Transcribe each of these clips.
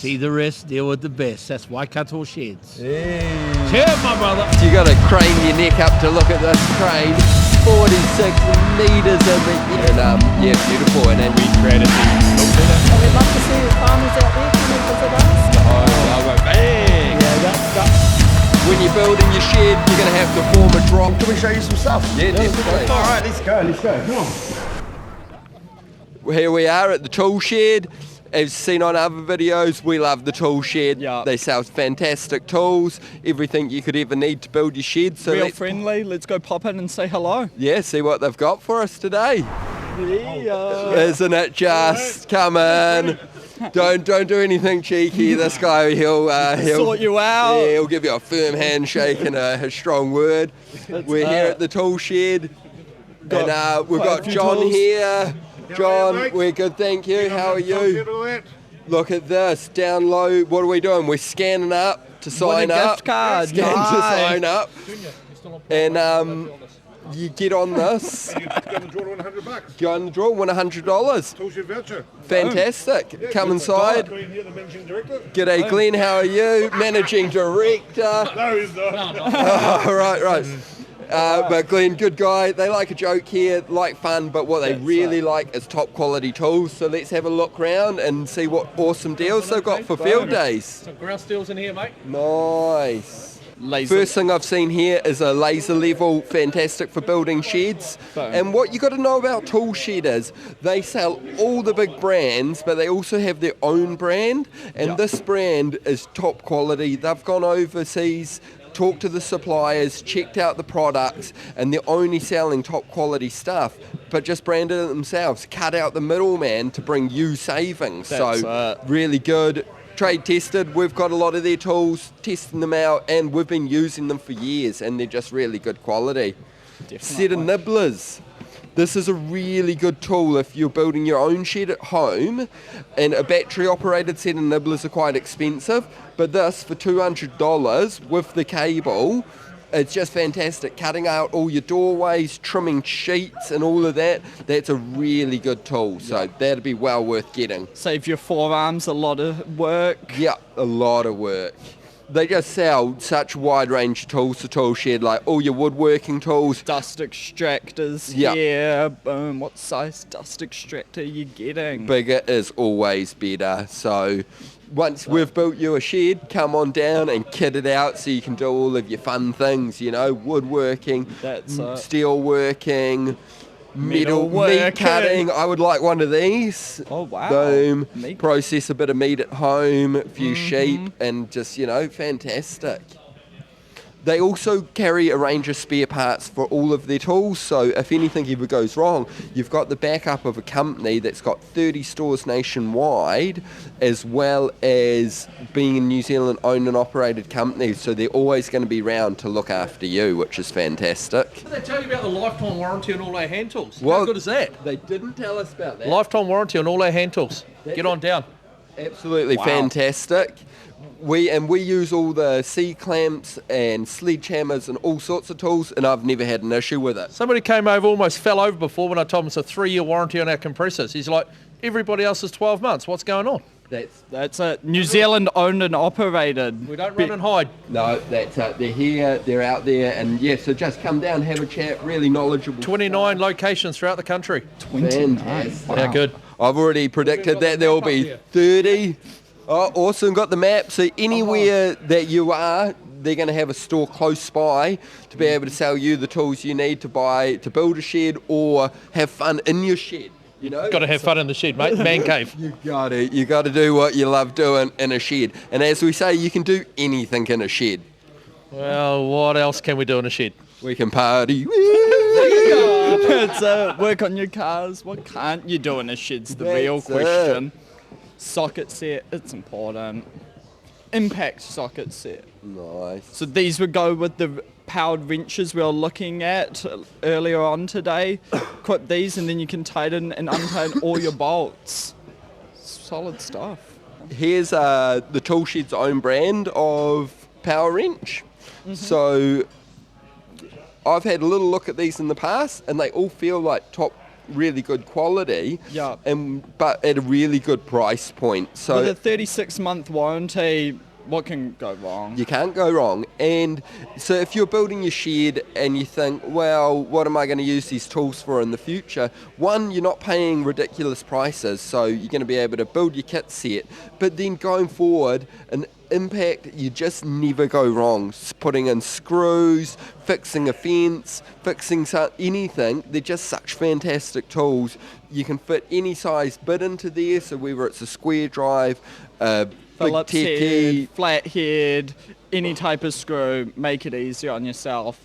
See the rest, deal with the best. That's Waikato Sheds. Hey. Cheers, my brother. You got to crane your neck up to look at this crane. 46 metres in the air. And yeah, beautiful. And then we created the We'd love to see the farmers out there come and visit us. bang. Yeah, When you're building your shed, you're going to have to form a drop. Can we show you some stuff? Yeah, definitely. All right, let's go. Come on. Here we are at the tool shed. As seen on other videos, we love the tool shed. Yeah. They sell fantastic tools, everything you could ever need to build your shed. So real friendly. Let's go pop in and say hello. yeah, see what they've got for us today. Yeah. Isn't it just? Come in. Don't do anything cheeky. This guy, he'll Sort you out. Yeah, he'll give you a firm handshake and a strong word. We're here at the tool shed, and we've got John tools. here. John, we're good, thank you. How are you? Look at this, down low. What are we doing? We're scanning up to sign a up. gift card. Scan to Nice. sign up. And you get on this. You got to draw $100. Go on the draw, win $100. Tool shed voucher. Fantastic. Come inside. Glenn here, the managing director. G'day Glenn, how are you? Managing director. No, he's not. Oh, right. But Glenn, good guy. They like a joke here, like fun, but what they really like is top quality tools. So let's have a look round and see what awesome deals they've got for field days. Some grouse deals in here, mate. Nice. Laser. First thing I've seen here is a laser level, fantastic for building sheds. And what you got to know about Tool Shed is they sell all the big brands, but they also have their own brand. And this brand is top quality. They've gone overseas, talked to the suppliers, checked out the products, and they're only selling top quality stuff, but just branded it themselves. Cut out the middleman to bring you savings. So really good. Trade tested, we've got a lot of their tools, testing them out, and we've been using them for years, and they're just really good quality. Set of nibblers. This is a really good tool if you're building your own shed at home, and a battery operated set of nibblers are quite expensive, but this for $200 with the cable, it's just fantastic. Cutting out all your doorways, trimming sheets and all of that, that's a really good tool. So that'd be well worth getting. Save your forearms a lot of work. Yeah, a lot of work. They just sell such a wide range of tools to Tool Shed, like all your woodworking tools. Dust extractors. Yeah. Yeah. Boom. What size dust extractor are you getting? Bigger is always better. So once we've built you a shed, come on down and kit it out so you can do all of your fun things, you know, woodworking, steel working, metal meat working. cutting. I would like one of these. Oh, wow. Boom. Meat. Process a bit of meat at home, a few sheep, and just, you know, fantastic. They also carry a range of spare parts for all of their tools, so if anything ever goes wrong, you've got the backup of a company that's got 30 stores nationwide, as well as being a New Zealand owned and operated company, so they're always going to be around to look after you, which is fantastic. Did they tell you about the lifetime warranty on all our hand tools? Well, How good is that? They didn't tell us about that. Lifetime warranty on all our hand tools. Get on down. Absolutely Wow. fantastic. We use all the C-clamps and sledgehammers and all sorts of tools, and I've never had an issue with it. Somebody came over, almost fell over before when I told him it's a 3-year warranty on our compressors. He's like, everybody else is 12 months. What's going on? That's it. New Zealand owned and operated. We don't run and hide. No, that's it. They're here, they're out there, and yeah, so just come down, have a chat, really knowledgeable. 29 locations throughout the country. Fantastic. How good. I've already predicted that there will be 30. Oh, awesome. Got the map. So anywhere that you are, they're going to have a store close by to be able to sell you the tools you need to buy to build a shed or have fun in your shed. You know, Got to have fun in the shed, mate. Man cave. You got to do what you love doing in a shed. And as we say, you can do anything in a shed. Well, what else can we do in a shed? We can party. It's work on your cars. What can't you do in a shed's the real That's question. Socket set, it's important. Impact socket set. Nice. So these would go with the powered wrenches we were looking at earlier on today. Equip these and then you can tighten and untighten all your bolts. Solid stuff. Here's the Tool Shed's own brand of power wrench. So I've had a little look at these in the past, and they all feel like top really good quality, Yeah. but at a really good price point. So With a 36-month warranty, what can go wrong? you can't go wrong. And so if you're building your shed and you think, well, what am I going to use these tools for in the future? One, you're not paying ridiculous prices, so you're going to be able to build your kit set. But then going forward, an Impact, you just never go wrong. Putting in screws, fixing a fence, fixing anything. They're just such fantastic tools. You can fit any size bit into there, so whether it's a square drive, a big Phillips techie, head, flat head, any type of screw, make it easier on yourself.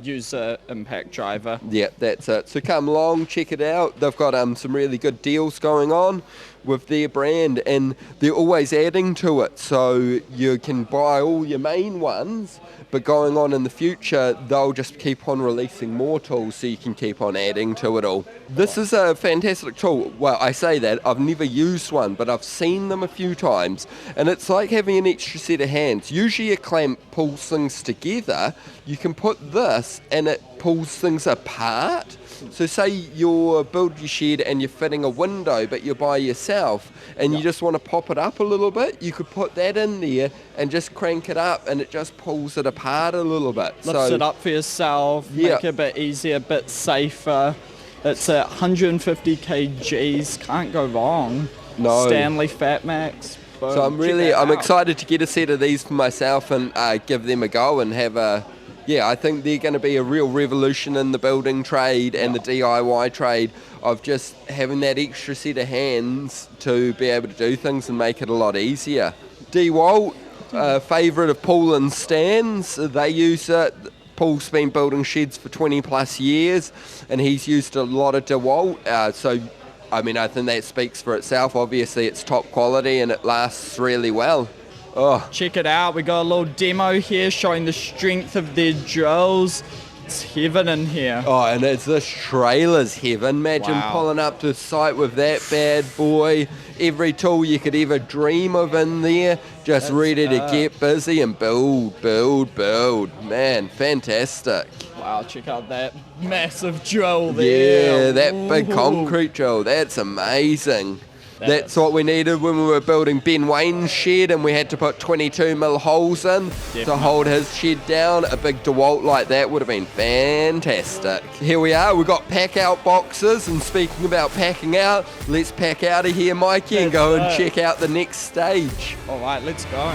Use a impact driver. yeah, that's it. So come along, check it out. They've got some really good deals going on with their brand, and they're always adding to it. So you can buy all your main ones, but going on in the future, they'll just keep on releasing more tools, so you can keep on adding to it all. This is a fantastic tool. Well, I say that, I've never used one, but I've seen them a few times, and it's like having an extra set of hands. Usually a clamp pulls things together. You can put this and it pulls things apart. So say you're building your shed and you're fitting a window, but you're by yourself and you just want to pop it up a little bit, you could put that in there and just crank it up, and it just pulls it apart a little bit. Lifts it up for yourself, Yeah. make it a bit easier, a bit safer. It's at 150 kgs, can't go wrong. No. Stanley Fat Max. Boom. So I'm excited to get a set of these for myself and give them a go and have a. Yeah, I think they're going to be a real revolution in the building trade and the DIY trade of just having that extra set of hands to be able to do things and make it a lot easier. DeWalt, favourite of Paul and Stan's, they use it. Paul's been building sheds for 20 plus years and he's used a lot of DeWalt. So, I mean, I think that speaks for itself. Obviously, it's top quality and it lasts really well. Oh, Check it out, we got a little demo here showing the strength of their drills. It's heaven in here. oh, and it's this trailer's heaven. Imagine Wow. pulling up to site with that bad boy. Every tool you could ever dream of in there, just ready to get busy and build. Man, fantastic. Wow, check out that massive drill there. Yeah, that big Ooh. concrete drill, that's amazing. That's what we needed when we were building Ben Wayne's shed and we had to put 22mm holes in to hold his shed down. A big DeWalt like that would have been fantastic. Here we are, we've got pack out boxes, and speaking about packing out, let's pack out of here, Mikey, and go and check out the next stage. All right, let's go.